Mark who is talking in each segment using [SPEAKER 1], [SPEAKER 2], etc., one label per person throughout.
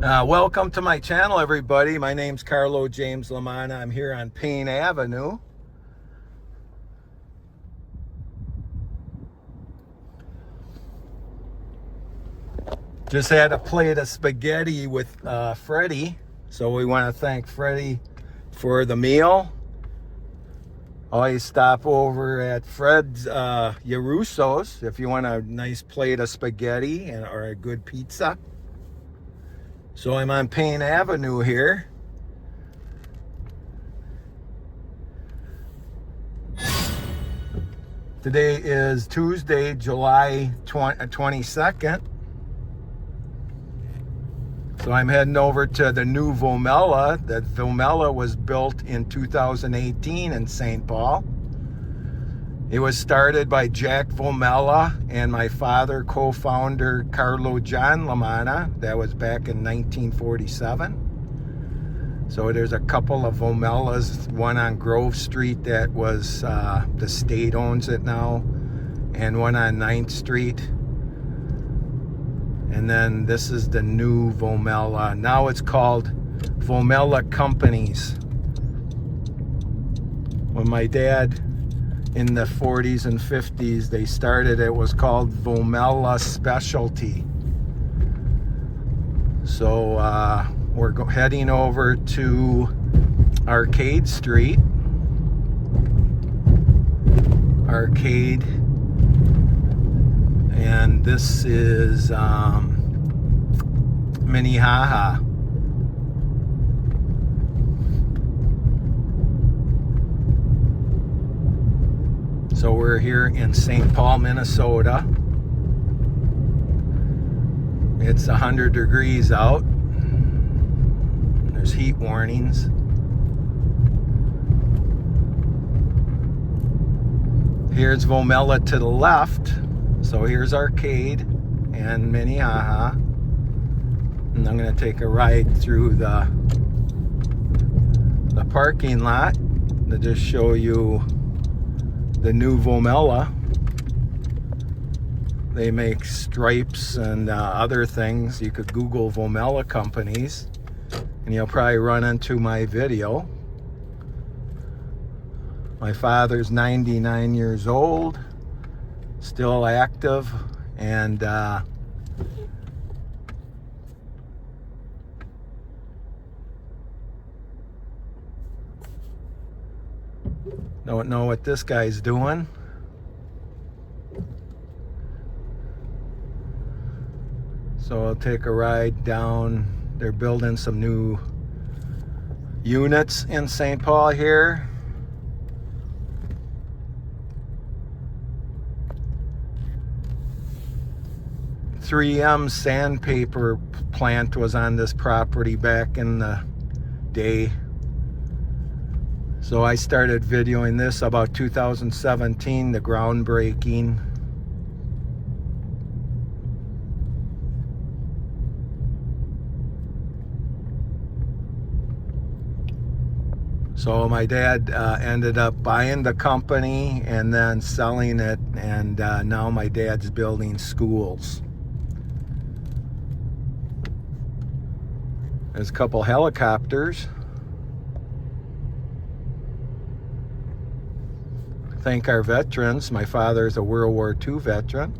[SPEAKER 1] Welcome to my channel, everybody. My name's Carlo James Manna. I'm here on Payne Avenue. Just had a plate of spaghetti with Freddie. So we want to thank Freddie for the meal. Always stop over at Fred's Yarusso's if you want a nice plate of spaghetti or a good pizza. So I'm on Payne Avenue here. Today is Tuesday, July 22nd. So I'm heading over to the new Vomela. That Vomela was built in 2018 in St. Paul. It was started by Jack Vomela and my father, co-founder Carlo John Manna. That was back in 1947. So there's a couple of Vomelas, one on Grove Street that was, the state owns it now, and one on 9th Street. And then this is the new Vomela. Now it's called Vomela Companies. When my dad, in the 40s and 50s, they started, it was called Vomela Specialty. So we're heading over to Arcade Street. Arcade. And this is Minnehaha. So we're here in St. Paul, Minnesota. It's 100 degrees out. There's heat warnings. Here's Vomela to the left. So here's Arcade and Minnehaha. And I'm going to take a ride through the parking lot to just show you the new Vomela. They make stripes and other things. You could Google Vomela companies and you'll probably run into my video. My father's 99 years old, still active, and don't know what this guy's doing. So I'll take a ride down. They're building some new units in St. Paul here. .3M sandpaper plant was on this property back in the day. So I started videoing this about 2017, the groundbreaking. So my dad ended up buying the company and then selling it, and now my dad's building schools. There's a couple helicopters. Thank our veterans. My father's a World War II veteran.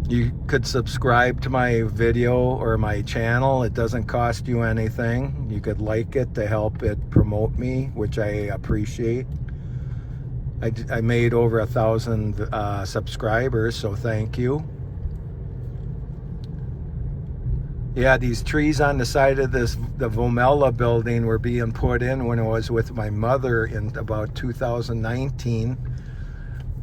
[SPEAKER 1] You could subscribe to my video or my channel. It doesn't cost you anything. You could like it to help it promote me, which I appreciate. I made over 1,000 subscribers, so thank you. Yeah, these trees on the side of the Vomela building were being put in when I was with my mother in about 2019.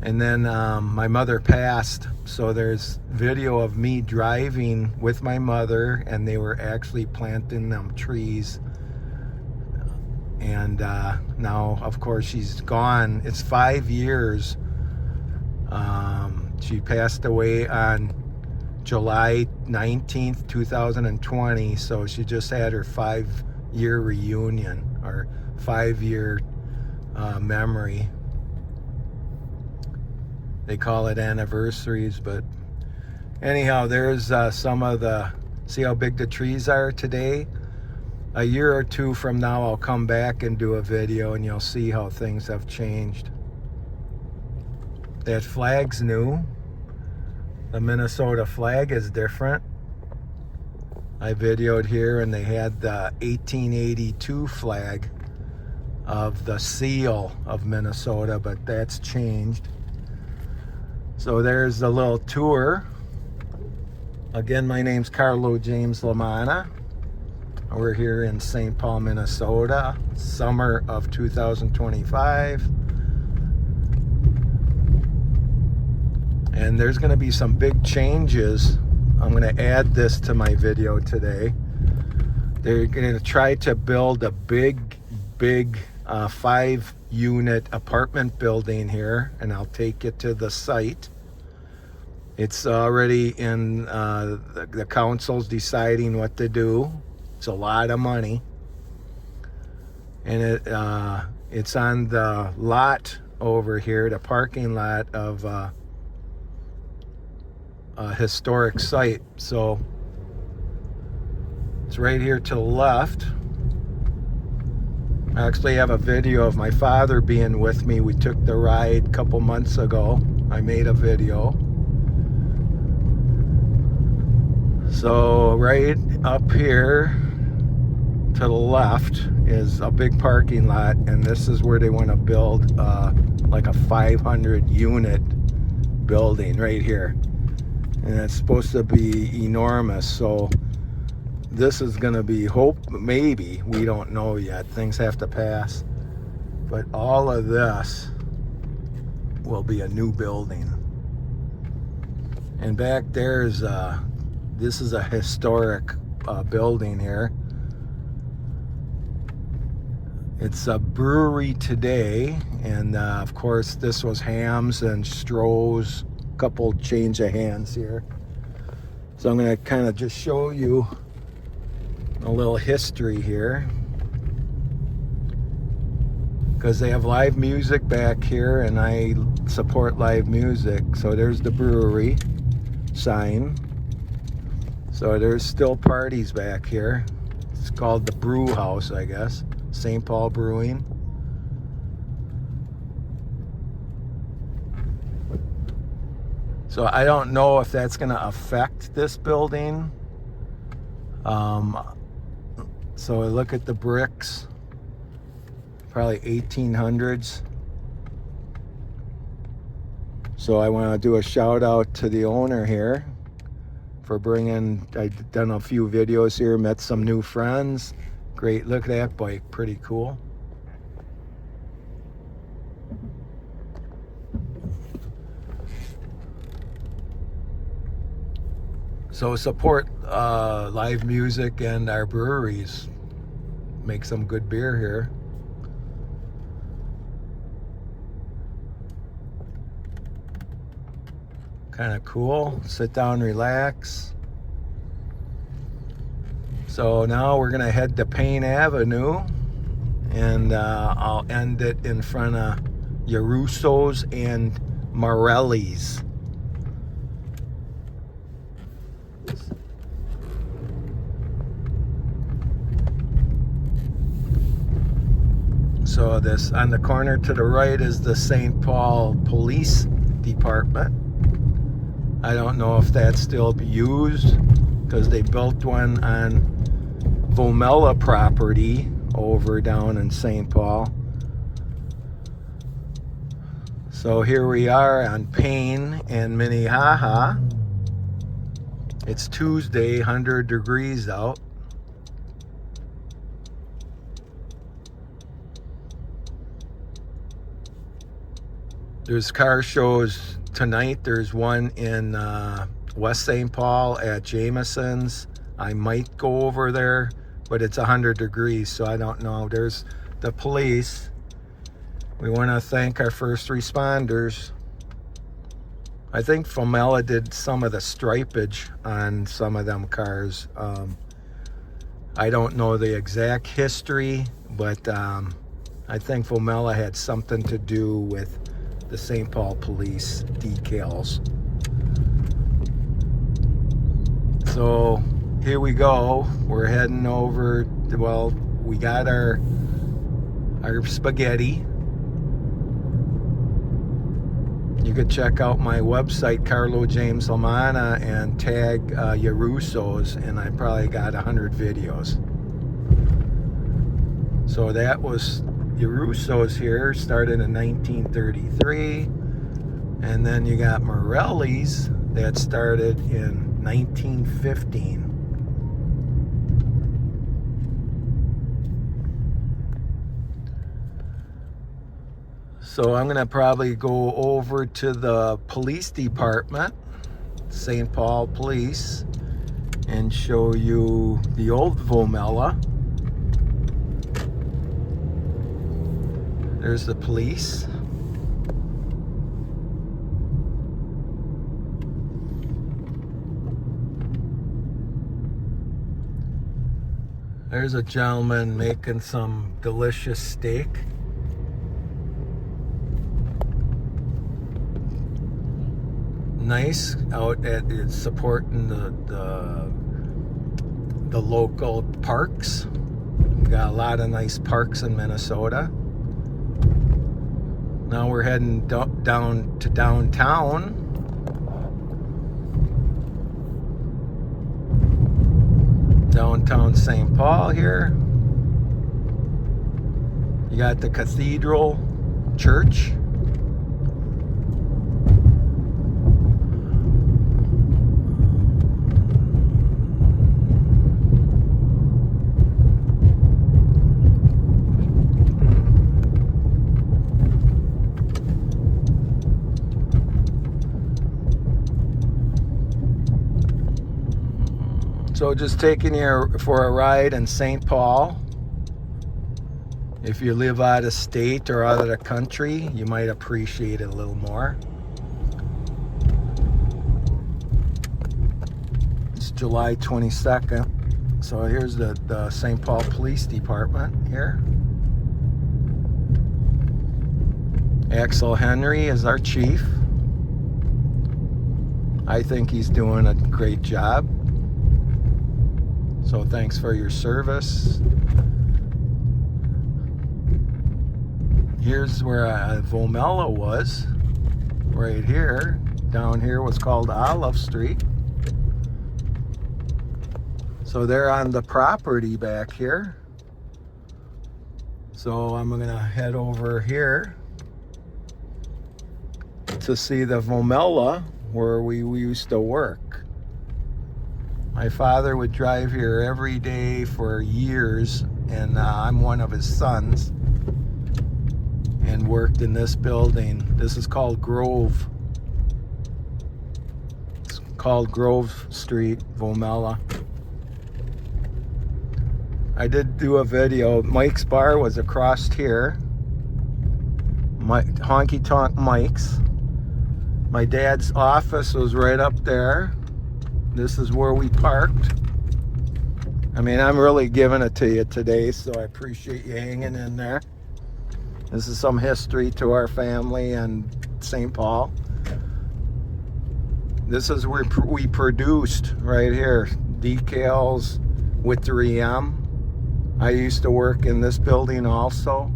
[SPEAKER 1] And then my mother passed, so there's video of me driving with my mother, and they were actually planting them trees. And now, of course, she's gone. It's 5 years. She passed away on July 19th, 2020. So she just had her 5-year reunion, or 5-year memory. they call it anniversaries. But anyhow, there's some of the, see how big the trees are today? A year or two from now, I'll come back and do a video and you'll see how things have changed. That flag's new. The Minnesota flag is different. I videoed here and they had the 1882 flag of the seal of Minnesota, but that's changed. So there's the little tour. Again, my name's Carlo James Manna. We're here in St. Paul, Minnesota, summer of 2025. And there's going to be some big changes. I'm going to add this to my video today. They're going to try to build a big 5-unit apartment building here, and I'll take it to the site. It's already in the council's deciding what to do. It's a lot of money, and it's on the lot over here, the parking lot of a historic site. So it's right here to the left. I actually have a video of my father being with me. We took the ride a couple months ago. I made a video. So right up here to the left is a big parking lot, and this is where they want to build like a 500-unit building right here, and it's supposed to be enormous. So this is going to be, maybe, we don't know yet, things have to pass, but all of this will be a new building. And back there's this is a historic building here. It's a brewery today, and of course this was Hams and Stroh's, couple change of hands here. So I'm going to kind of just show you a little history here, because they have live music back here and I support live music. So there's the brewery sign. So there's still parties back here. It's called the Brew House, I guess. St. Paul Brewing. So I don't know if that's going to affect this building. So look at the bricks. Probably 1800s. So I want to do a shout out to the owner here for bringing, I've done a few videos here, met some new friends. Great, look at that bike, pretty cool. So support live music and our breweries. Make some good beer here. Kind of cool. Sit down, relax. So now we're gonna head to Payne Avenue, and I'll end it in front of Yarusso's and Morelli's. So this, on the corner to the right, is the St. Paul Police Department. I don't know if that's still used, because they built one on Vomela property over down in St. Paul. So here we are on Payne and Minnehaha. It's Tuesday, 100 degrees out. There's car shows tonight. There's one in West St. Paul at Jameson's. I might go over there, but it's 100 degrees, so I don't know. There's the police. We want to thank our first responders. I think Vomela did some of the stripage on some of them cars. I don't know the exact history, but I think Vomela had something to do with the St. Paul Police decals. So here we go. We're heading over to, well, we got our spaghetti. You could check out my website, Carlo James Manna, and tag Yarussos, and I probably got 100 videos. So that was Yarussos here, started in 1933. And then you got Morelli's that started in 1915. So I'm going to probably go over to the police department, St. Paul Police, and show you the old Vomela. There's the police. There's a gentleman making some delicious steak. Nice out at it's supporting the local parks. We got a lot of nice parks in Minnesota. Now we're heading down to downtown. Downtown St. Paul here. You got the Cathedral Church. So just taking you for a ride in St. Paul. If you live out of state or out of the country, you might appreciate it a little more. It's July 22nd. So here's the St. Paul Police Department here. Axel Henry is our chief. I think he's doing a great job. So thanks for your service. Here's where Vomela was. Right here. Down here was called Olive Street. So they're on the property back here. So I'm gonna head over here to see the Vomela where we used to work. My father would drive here every day for years, and I'm one of his sons, and worked in this building. This is called Grove. It's called Grove Street, Vomela. I did do a video. Mike's Bar was across here. Honky Tonk Mike's. My dad's office was right up there. This is where we parked. I mean, I'm really giving it to you today, so I appreciate you hanging in there. This is some history to our family and St. Paul. This is where we produced right here, decals with 3M. I used to work in this building also.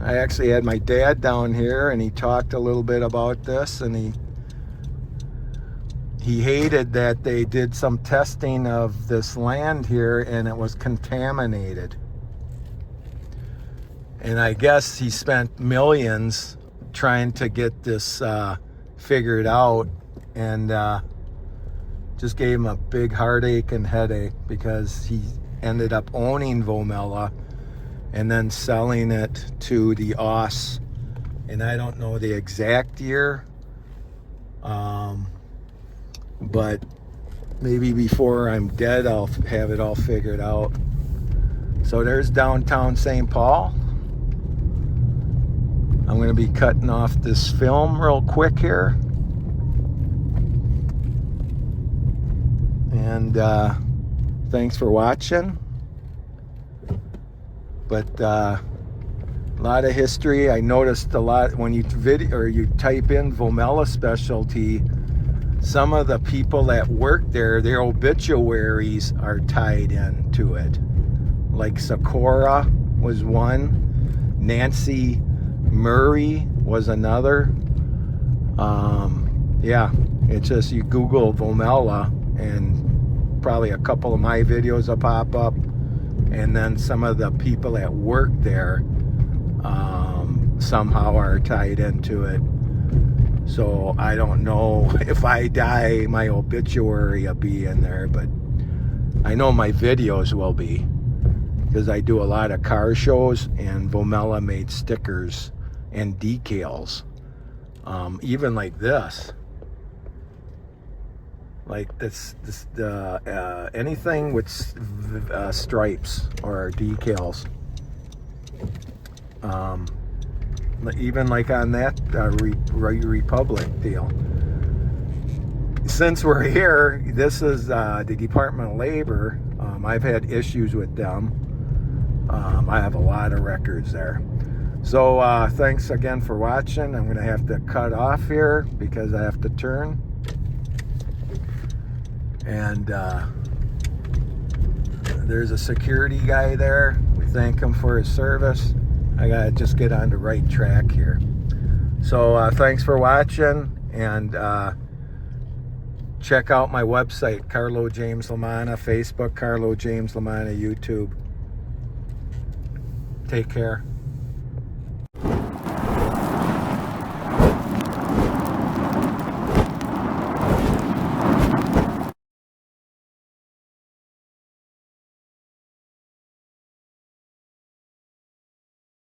[SPEAKER 1] I actually had my dad down here, and he talked a little bit about this, and he hated that they did some testing of this land here and it was contaminated. And I guess he spent millions trying to get this figured out, and just gave him a big heartache and headache because he ended up owning Vomela and then selling it to the OS. And I don't know the exact year. But maybe before I'm dead, I'll have it all figured out. So there's downtown St. Paul. I'm going to be cutting off this film real quick here. And thanks for watching. But A lot of history. I noticed a lot when you you type in Vomela specialty, some of the people that work there, their obituaries are tied into it. Like Sakura was one, Nancy Murray was another. Yeah, it's just you Google Vomela and probably a couple of my videos will pop up, and then some of the people that work there somehow are tied into it. So I don't know if I die, my obituary will be in there, but I know my videos will be, because I do a lot of car shows, and Vomela made stickers and decals, even like this. Like this anything with stripes or decals. Even like on that Republic deal. Since we're here, this is the Department of Labor. I've had issues with them. I have a lot of records there. So thanks again for watching. I'm going to have to cut off here because I have to turn. And there's a security guy there. We thank him for his service. I gotta just get on the right track here. So thanks for watching, and check out my website, Carlo James Lamanna, Facebook, Carlo James Lamanna, YouTube. Take care.